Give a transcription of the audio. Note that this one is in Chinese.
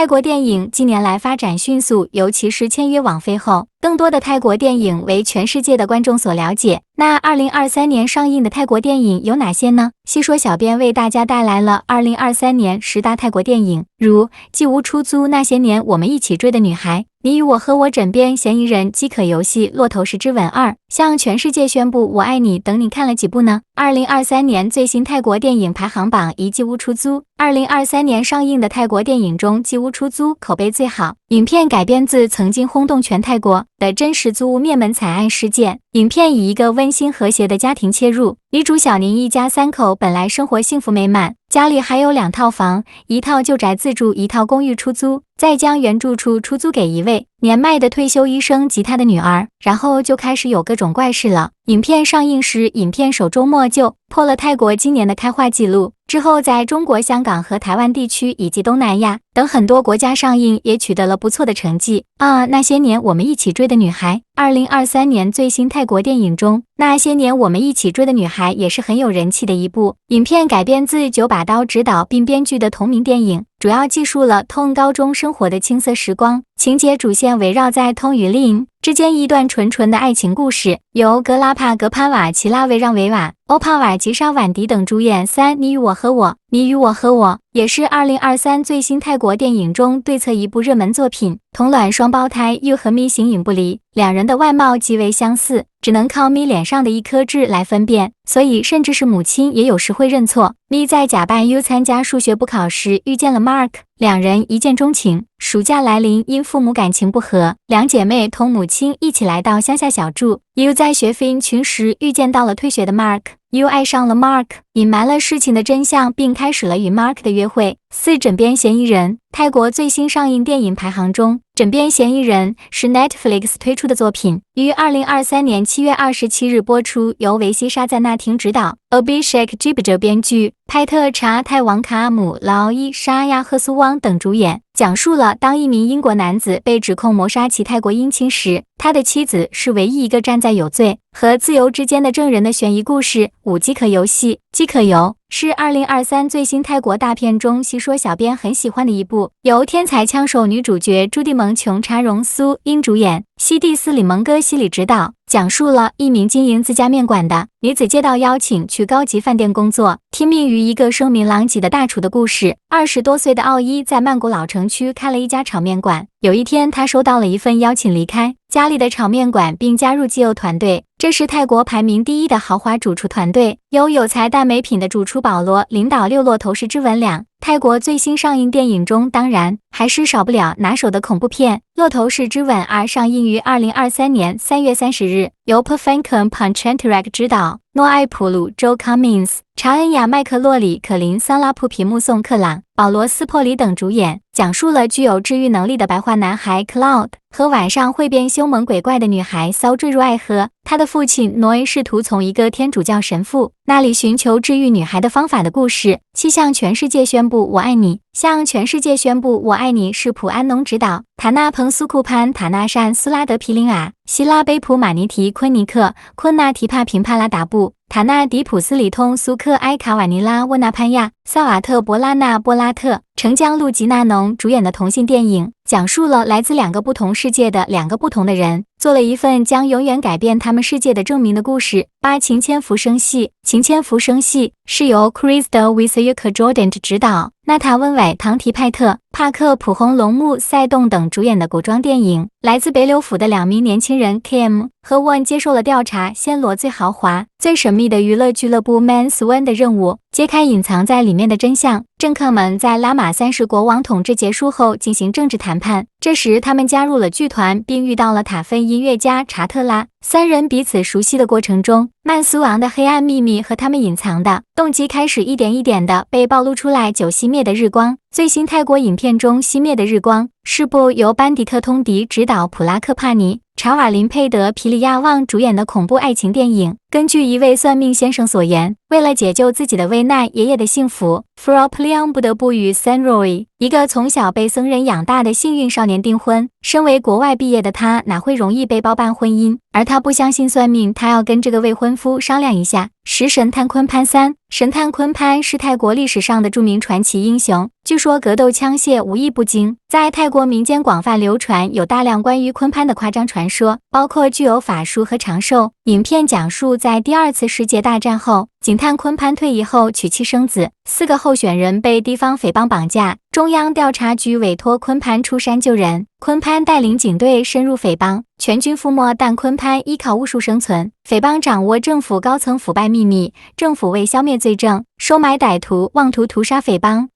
泰国电影近年来发展迅速，尤其是签约网飞后，更多的泰国电影为全世界的观众所了解。那2023年上映的泰国电影有哪些呢？细说小编为大家带来了2023年10大泰国电影，如《寄屋出租》、那些年我们一起追的女孩、你与我和我枕边嫌疑人、饥渴游戏、骆头式之吻2、向全世界宣布我爱你等。你看了几部呢？2023年最新泰国电影排行榜1，寄屋出租。2023年上映的泰国电影中，《寄屋出租》口碑最好。影片改编自曾经轰动全泰国的真实租屋灭门惨案事件。影片以一个温馨和谐的家庭切入，女主小宁一家3口本来生活幸福美满，家里还有2套房，一套旧宅自住，一套公寓出租，再将原住处出租给一位年迈的退休医生及他的女儿，然后就开始有各种怪事了。影片上映时，影片首周末就破了泰国今年的开画纪录，之后在中国、香港和台湾地区以及东南亚等很多国家上映，也取得了不错的成绩。那些年我们一起追的女孩，2023年最新泰国电影中，那些年我们一起追的女孩也是很有人气的一部。影片改编自9把刀执导并编剧的同名电影，主要记述了Tong高中生活的青涩时光，情节主线围绕在Tong与Lin之间一段纯纯的爱情故事，由格拉帕格潘瓦奇拉维让维瓦、欧帕瓦吉沙晚迪等主演。你与我和我，你与我和我也是2023最新泰国电影中对侧一部热门作品。同卵双胞胎 U 和 Mi 形影不离，两人的外貌极为相似，只能靠 Mi 脸上的一颗痣来分辨，所以甚至是母亲也有时会认错。Mi 在假扮 U 参加数学补考时遇见了 Mark， 两人一见钟情。暑假来临，因父母感情不和，两姐妹同母亲一起来到乡下小住。U 在学飞鹰群时遇见到了退学的 Mark，U 爱上了 Mark， 隐瞒了事情的真相，并开始了与 Mark 的约会。枕边嫌疑人，泰国最新上映电影排行中，枕边嫌疑人是 Netflix 推出的作品，于2023年7月27日播出，由维西沙赞纳廷执导，Abhishek Jibja 编剧，派特查泰王卡姆、劳伊沙亚赫苏汪等主演，讲述了当一名英国男子被指控谋杀其泰国姻亲时，他的妻子是唯一一个站在有罪和自由之间的证人的悬疑故事。饥渴游戏，饥渴游是2023最新泰国大片中细说小编很喜欢的一部，由天才枪手女主角朱蒂蒙琼查荣苏英主演，西蒂斯里蒙戈西里执导，讲述了一名经营自家面馆的女子接到邀请去高级饭店工作，听命于一个声名狼藉的大厨的故事。20多岁的奥伊在曼谷老城区开了一家炒面馆，有一天他收到了一份邀请离开家里的炒面馆，并加入基友团队。这是泰国排名第1的豪华主厨团队，由有才但没品的主厨保罗领导6骆头式之吻2。泰国最新上映电影中，当然还是少不了拿手的恐怖片《骆头式之吻2》，上映于2023年3月30日，由 Phankam Ponchantarak 执导，诺艾普鲁、Joe Cummins、查恩雅、麦克洛里、可林桑拉普皮穆宋克朗、保罗斯珀里等主演，讲述了具有治愈能力的白化男孩 Cloud 和晚上会变凶猛鬼怪的女孩骚坠入爱河。他的父亲 Noi 试图从一个天主教神父那里寻求治愈女孩的方法的故事。向全世界宣布我爱你，向全世界宣布我爱你是普安农执导，塔纳彭苏库潘、塔纳善苏拉德皮林瓦、希拉贝普马尼提昆尼克、昆纳提帕平帕拉达布、塔纳迪普斯里通苏克埃卡瓦尼拉沃纳潘亚、萨瓦特博拉纳波拉特、成江路吉纳农主演的同性电影，讲述了来自2个不同世界的2个不同的人，做了一份将永远改变他们世界的证明的故事。情牵浮生系，情牵浮生系是由 Krista Wisayuka Jordan 执导，娜塔温韦、唐提派特、帕克普洪龙木赛洞等主演的古装电影。来自北柳府的2名年轻人 Kim 和 Won 接受了调查暹罗最豪华、最神秘的娱乐俱乐部 Man Swan 的任务，揭开隐藏在里面的真相。政客们在拉玛3世国王统治结束后进行政治谈判，这时他们加入了剧团，并遇到了塔芬音乐家查特拉。3人彼此熟悉的过程中，曼苏昂的黑暗秘密和他们隐藏的动机开始一点一点的被暴露出来。熄灭的日光，最新泰国影片中熄灭的日光是部由班迪特通迪执导，普拉克帕尼、查瓦林佩德皮里亚旺主演的恐怖爱情电影。根据一位算命先生所言，为了解救自己的危难爷爷的幸福， Phra Pleong 不得不与 Sanroy 一个从小被僧人养大的幸运少年订婚，身为国外毕业的他哪会容易被包办婚姻？而他不相信算命，他要跟这个未婚夫商量一下。食神探坤潘三，神探坤潘是泰国历史上的著名传奇英雄，据说格斗枪械无一不精，在泰国民间广泛流传，有大量关于坤潘的夸张传说，包括具有法术和长寿。影片讲述在第二次世界大战后，警探坤潘退役后娶妻生子，4个候选人被地方匪帮绑架，中央调查局委托坤潘出山救人。坤潘带领警队深入匪帮，全军覆没，但坤潘依靠巫术生存。匪帮掌握政府高层腐败秘密，政府为消灭罪证，收买歹徒，妄图屠杀匪帮。